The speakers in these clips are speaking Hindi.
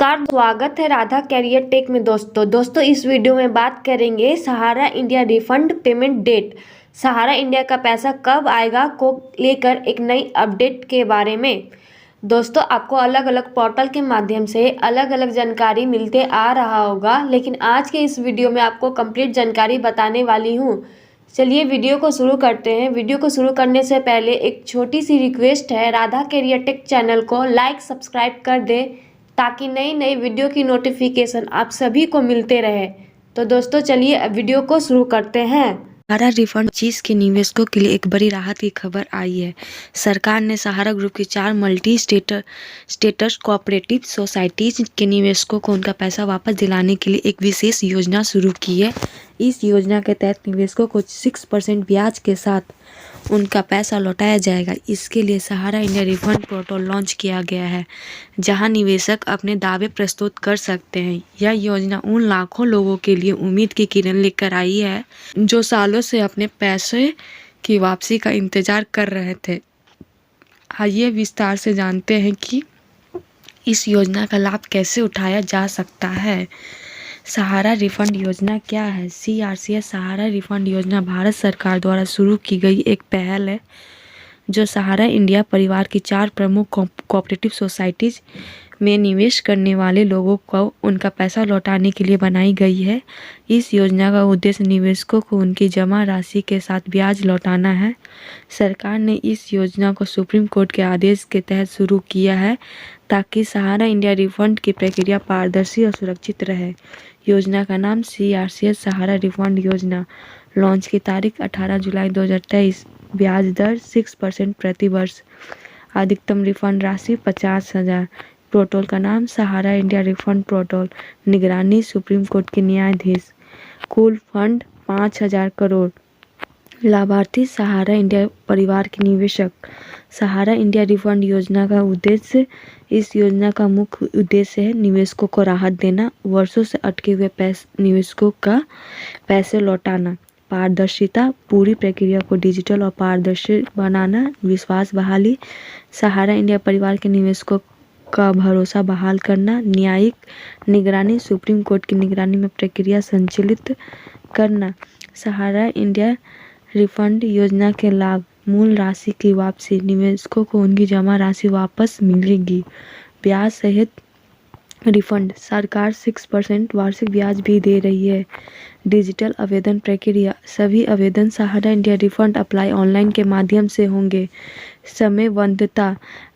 नमस्कार, स्वागत है राधा कैरियर टेक में। दोस्तों इस वीडियो में बात करेंगे सहारा इंडिया रिफंड पेमेंट डेट। सहारा इंडिया का पैसा कब आएगा को लेकर एक नई अपडेट के बारे में। दोस्तों आपको अलग अलग पोर्टल के माध्यम से अलग अलग जानकारी मिलते आ रहा होगा, लेकिन आज के इस वीडियो में आपको कंप्लीट जानकारी बताने वाली हूँ। चलिए वीडियो को शुरू करते हैं। वीडियो को शुरू करने से पहले एक छोटी सी रिक्वेस्ट है, राधा कैरियर टेक चैनल को लाइक सब्सक्राइब कर दे ताकि नई नई वीडियो की नोटिफिकेशन आप सभी को मिलते रहे। तो दोस्तों चलिए वीडियो को शुरू करते हैं। सहारा रिफंड 25 के निवेशकों के लिए एक बड़ी राहत की खबर आई है। सरकार ने सहारा ग्रुप की 4 मल्टी स्टेटस कोऑपरेटिव सोसाइटीज के निवेशकों को उनका पैसा वापस दिलाने के लिए एक विशेष योजना शुरू की है। इस योजना के तहत निवेशकों को 6% ब्याज के साथ उनका पैसा लौटाया जाएगा। इसके लिए सहारा इंडिया रिफंड पोर्टल लॉन्च किया गया है, जहां निवेशक अपने दावे प्रस्तुत कर सकते हैं। यह योजना उन लाखों लोगों के लिए उम्मीद की किरण लेकर आई है जो सालों से अपने पैसे की वापसी का इंतजार कर रहे थे। आइए विस्तार से जानते हैं कि इस योजना का लाभ कैसे उठाया जा सकता है। सहारा रिफंड योजना क्या है? CRCS सहारा रिफंड योजना भारत सरकार द्वारा शुरू की गई एक पहल है जो सहारा इंडिया परिवार की 4 प्रमुख कोऑपरेटिव सोसाइटीज में निवेश करने वाले लोगों को उनका पैसा लौटाने के लिए बनाई गई है। इस योजना का उद्देश्य निवेशकों को उनकी जमा राशि के साथ ब्याज लौटाना है। सरकार ने इस योजना को सुप्रीम कोर्ट के आदेश के तहत शुरू किया है ताकि सहारा इंडिया रिफंड की प्रक्रिया पारदर्शी और सुरक्षित रहे। योजना का नाम CRCS सहारा रिफंड योजना। लॉन्च की तारीख 18 जुलाई 2023। ब्याज दर 6% प्रति वर्ष। अधिकतम रिफंड राशि 50,000। पोर्टल का नाम सहारा इंडिया रिफंड पोर्टल। निगरानी सुप्रीम कोर्ट के न्यायाधीश। कुल फंड 5,000 करोड़। लाभार्थी सहारा इंडिया परिवार के निवेशक। सहारा इंडिया रिफंड योजना का उद्देश्य। इस योजना का मुख्य उद्देश्य है निवेशकों को राहत देना, वर्षों से अटके हुए निवेशकों का पैसे लौटाना, पारदर्शिता, पूरी प्रक्रिया को डिजिटल और पारदर्शी बनाना, विश्वास बहाली, सहारा इंडिया परिवार के निवेशकों का भरोसा बहाल करना, न्यायिक निगरानी, सुप्रीम कोर्ट की निगरानी में प्रक्रिया संचालित करना। सहारा इंडिया रिफंड योजना के लाभ। मूल राशि की वापसी। निवेशकों को उनकी जमा राशि वापस मिलेगी। ब्याज सहित रिफंड। सरकार 6% वार्षिक ब्याज भी दे रही है। डिजिटल आवेदन प्रक्रिया। सभी आवेदन सहारा इंडिया रिफंड अप्लाई ऑनलाइन के माध्यम से होंगे। समयबद्धता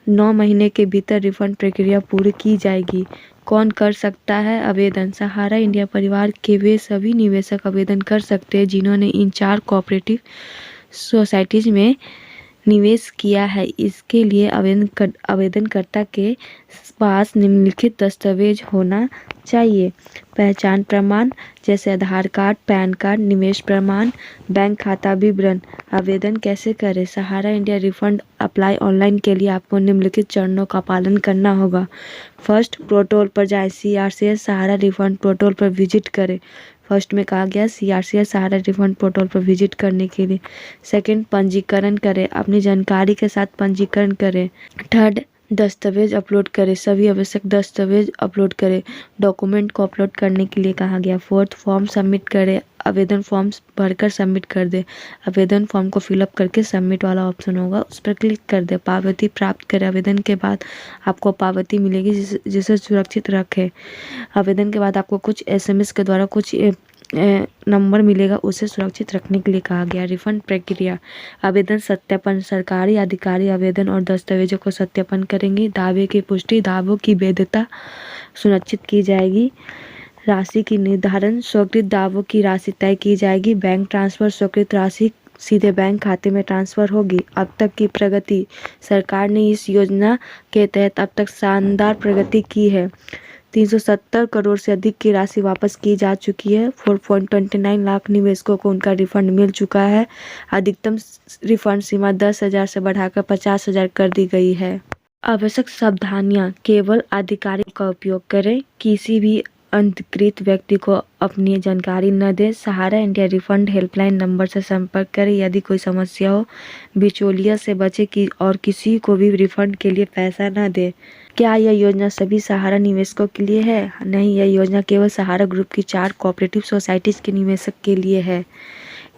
9 महीने के भीतर रिफंड प्रक्रिया पूरी की जाएगी। कौन कर सकता है आवेदन? सहारा इंडिया परिवार के वे सभी निवेशक आवेदन कर सकते हैं जिन्होंने इन 4 कोऑपरेटिव सोसाइटीज में निवेश किया है। इसके लिए आवेदनकर्ता के पास निम्नलिखित दस्तावेज होना चाहिए। पहचान प्रमाण जैसे आधार कार्ड, पैन कार्ड, निवेश प्रमाण, बैंक खाता विवरण। आवेदन कैसे करें? सहारा इंडिया रिफंड अप्लाई ऑनलाइन के लिए आपको निम्नलिखित चरणों का पालन करना होगा। फर्स्ट, पोर्टल पर जाएं। CRCS सहारा रिफंड पोर्टल पर विजिट करें। फर्स्ट में कहा गया CRCS सहारा रिफंड पोर्टल पर विजिट करने के लिए। सेकंड, पंजीकरण करें। अपनी जानकारी के साथ पंजीकरण करें। थर्ड, दस्तावेज अपलोड करें। सभी आवश्यक दस्तावेज अपलोड करें। डॉक्यूमेंट को अपलोड करने के लिए कहा गया। फोर्थ, फॉर्म सबमिट करें। आवेदन फॉर्म भरकर सबमिट कर दे। आवेदन फॉर्म को फिलअप करके सबमिट वाला ऑप्शन होगा, उस पर क्लिक कर दे। पावती प्राप्त करें। आवेदन के बाद आपको पावती मिलेगी जिसे सुरक्षित रखें। आवेदन के बाद आपको कुछ SMS के द्वारा कुछ नंबर मिलेगा, उसे सुरक्षित रखने के लिए कहा गया। रिफंड प्रक्रिया। आवेदन सत्यापन। सरकारी अधिकारी आवेदन और दस्तावेजों को सत्यापन करेंगे। दावे की पुष्टि। दावों की वैधता सुनिश्चित की जाएगी। राशि की निर्धारण। स्वीकृत दावों की राशि तय की जाएगी। Bank transfer. स्वीकृत राशि सीधे बैंक खाते में ट्रांसफर होगी। अब तक की प्रगति। सरकार ने इस योजना के तहत अब तक शानदार प्रगति की है। 370 करोड़ से अधिक की राशि वापस की जा चुकी है। 4.29 लाख निवेशकों को उनका रिफंड मिल चुका है। अधिकतम रिफंड सीमा 10,000 से बढ़ाकर 50,000 कर दी गई है। आवश्यक सावधानियां। केवल आधिकारिक का उपयोग करें। किसी भी अधिकृत व्यक्ति को अपनी जानकारी न दें। सहारा इंडिया रिफंड हेल्पलाइन नंबर से संपर्क करें यदि कोई समस्या हो। बिचौलिया से बचें कि और किसी को भी रिफंड के लिए पैसा न दें। क्या यह योजना सभी सहारा निवेशकों के लिए है? नहीं, यह योजना केवल सहारा ग्रुप की 4 कोऑपरेटिव सोसाइटीज़ के निवेशक के लिए है।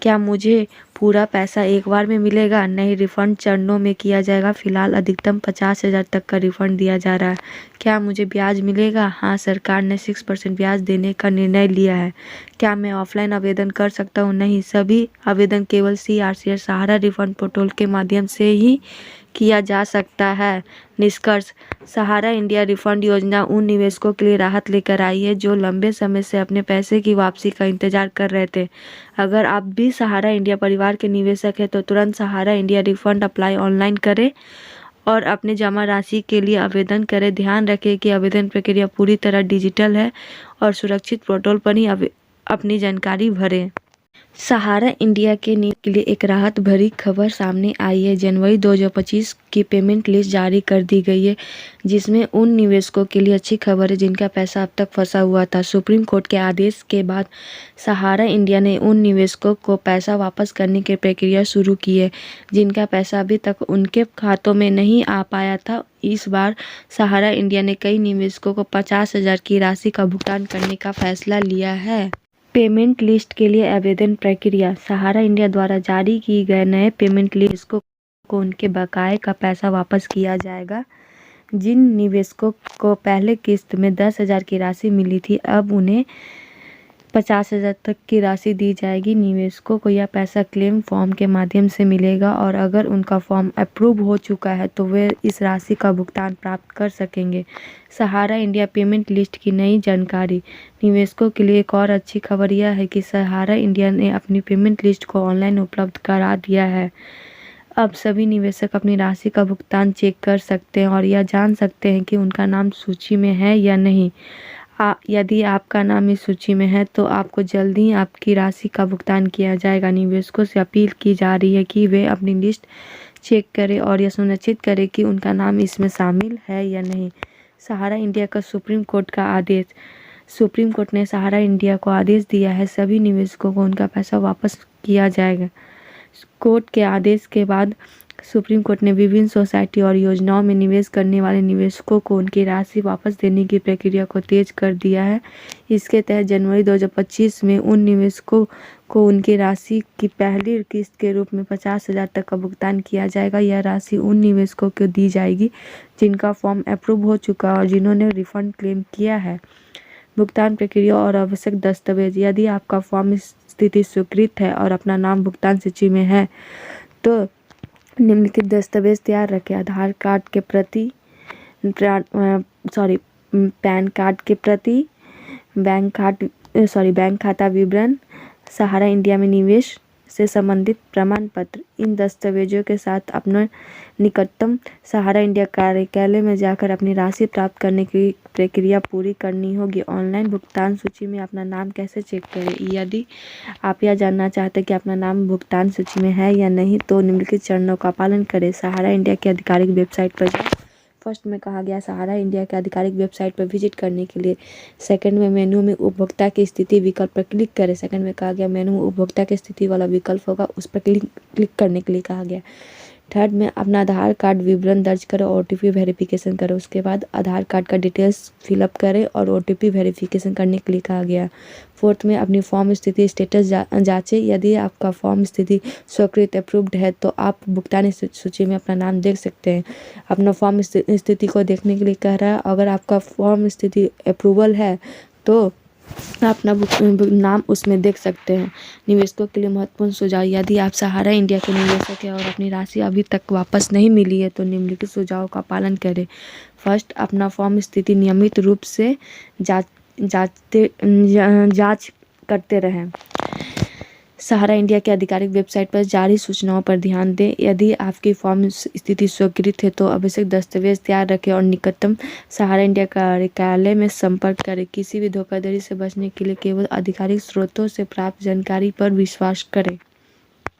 क्या मुझे पूरा पैसा एक बार में मिलेगा? नहीं, रिफंड चरणों में किया जाएगा। फिलहाल अधिकतम 50,000 तक का रिफंड दिया जा रहा है। क्या मुझे ब्याज मिलेगा? हाँ, सरकार ने 6% ब्याज देने का निर्णय लिया है। क्या मैं ऑफलाइन आवेदन कर सकता हूँ? नहीं, सभी आवेदन केवल CRCS सहारा रिफंड पोर्टल के माध्यम से ही किया जा सकता है। निष्कर्ष, सहारा इंडिया रिफंड योजना उन निवेशकों के लिए राहत लेकर आई है जो लंबे समय से अपने पैसे की वापसी का इंतजार कर रहे थे। अगर आप भी सहारा इंडिया परिवार के निवेशक हैं तो तुरंत सहारा इंडिया रिफंड अप्लाई ऑनलाइन करें और अपने जमा राशि के लिए आवेदन करें। ध्यान रखें कि आवेदन प्रक्रिया पूरी तरह डिजिटल है और सुरक्षित पोर्टल पर ही अपनी जानकारी भरें। सहारा इंडिया के लिए एक राहत भरी खबर सामने आई है। जनवरी 2025 की पेमेंट लिस्ट जारी कर दी गई है, जिसमें उन निवेशकों के लिए अच्छी खबर है जिनका पैसा अब तक फंसा हुआ था। सुप्रीम कोर्ट के आदेश के बाद सहारा इंडिया ने उन निवेशकों को पैसा वापस करने की प्रक्रिया शुरू की है जिनका पैसा अभी तक उनके खातों में नहीं आ पाया था। इस बार सहारा इंडिया ने कई निवेशकों को 50,000 की राशि का भुगतान करने का फैसला लिया है। पेमेंट लिस्ट के लिए आवेदन प्रक्रिया। सहारा इंडिया द्वारा जारी की गए नए पेमेंट लिस्ट को उनके बकाये का पैसा वापस किया जाएगा। जिन निवेशकों को पहले किस्त में 10,000 की राशि मिली थी, अब उन्हें 50,000 तक की राशि दी जाएगी। निवेशकों को यह पैसा क्लेम फॉर्म के माध्यम से मिलेगा और अगर उनका फॉर्म अप्रूव हो चुका है तो वे इस राशि का भुगतान प्राप्त कर सकेंगे। सहारा इंडिया पेमेंट लिस्ट की नई जानकारी। निवेशकों के लिए एक और अच्छी खबर यह है कि सहारा इंडिया ने अपनी पेमेंट लिस्ट को ऑनलाइन उपलब्ध करा दिया है। अब सभी निवेशक अपनी राशि का भुगतान चेक कर सकते हैं और यह जान सकते हैं कि उनका नाम सूची में है या नहीं। यदि आपका नाम इस सूची में है तो आपको जल्द ही आपकी राशि का भुगतान किया जाएगा। निवेशकों से अपील की जा रही है कि वे अपनी लिस्ट चेक करें और यह सुनिश्चित करें कि उनका नाम इसमें शामिल है या नहीं। सहारा इंडिया का सुप्रीम कोर्ट का आदेश। सुप्रीम कोर्ट ने सहारा इंडिया को आदेश दिया है सभी निवेशकों को उनका पैसा वापस किया जाएगा। कोर्ट के आदेश के बाद सुप्रीम कोर्ट ने विभिन्न सोसाइटी और योजनाओं में निवेश करने वाले निवेशकों को उनकी राशि वापस देने की प्रक्रिया को तेज कर दिया है। इसके तहत जनवरी 2025 में उन निवेशकों को उनकी राशि की पहली किस्त के रूप में 50,000 तक का भुगतान किया जाएगा। यह राशि उन निवेशकों को दी जाएगी जिनका फॉर्म अप्रूव हो चुका है और जिन्होंने रिफंड क्लेम किया है। भुगतान प्रक्रिया और आवश्यक दस्तावेज। यदि आपका फॉर्म स्थिति स्वीकृत है और अपना नाम भुगतान सूची में है तो निम्नलिखित दस्तावेज तैयार रखें। आधार कार्ड के प्रति, पैन कार्ड के प्रति, बैंक खाता विवरण, सहारा इंडिया में निवेश से संबंधित प्रमाण पत्र। इन दस्तावेजों के साथ अपने निकटतम सहारा इंडिया कार्यालय में जाकर अपनी राशि प्राप्त करने की प्रक्रिया पूरी करनी होगी। ऑनलाइन भुगतान सूची में अपना नाम कैसे चेक करें? यदि आप यह जानना चाहते हैं कि अपना नाम भुगतान सूची में है या नहीं तो निम्नलिखित चरणों का पालन करें। सहारा इंडिया की आधिकारिक वेबसाइट पर जाएं। फर्स्ट में कहा गया सहारा इंडिया की आधिकारिक वेबसाइट पर विजिट करने के लिए। सेकंड में मेनू में उपभोक्ता की स्थिति विकल्प पर क्लिक करें। सेकंड में कहा गया मेनू में उपभोक्ता की स्थिति वाला विकल्प होगा, उस पर क्लिक करने के लिए कहा गया। थर्ड में अपना आधार कार्ड विवरण दर्ज करें, OTP वेरिफिकेशन करें। उसके बाद आधार कार्ड का डिटेल्स फिलअप करें और OTP वेरिफिकेशन करने के लिए कहा गया। फोर्थ में अपनी फॉर्म स्थिति स्टेटस जांचें। यदि आपका फॉर्म स्थिति स्वीकृत अप्रूव्ड है तो आप भुगतान सूची में अपना नाम देख सकते हैं। अपना फॉर्म स्थिति को देखने के लिए कह रहा है। अगर आपका फॉर्म स्थिति अप्रूवल है तो अपना नाम उसमें देख सकते हैं। निवेशकों के लिए महत्वपूर्ण सुझाव। यदि आप सहारा इंडिया के निवेशक हैं और अपनी राशि अभी तक वापस नहीं मिली है तो निम्नलिखित सुझावों का पालन करें। फर्स्ट, अपना फॉर्म स्थिति नियमित रूप से जांच करते रहें। सहारा इंडिया के आधिकारिक वेबसाइट पर जारी सूचनाओं पर ध्यान दें। यदि आपकी फॉर्म स्थिति स्वीकृत है तो आवश्यक दस्तावेज तैयार रखें और निकटतम सहारा इंडिया कार्यालय में संपर्क करें। किसी भी धोखाधड़ी से बचने के लिए केवल आधिकारिक स्रोतों से प्राप्त जानकारी पर विश्वास करें।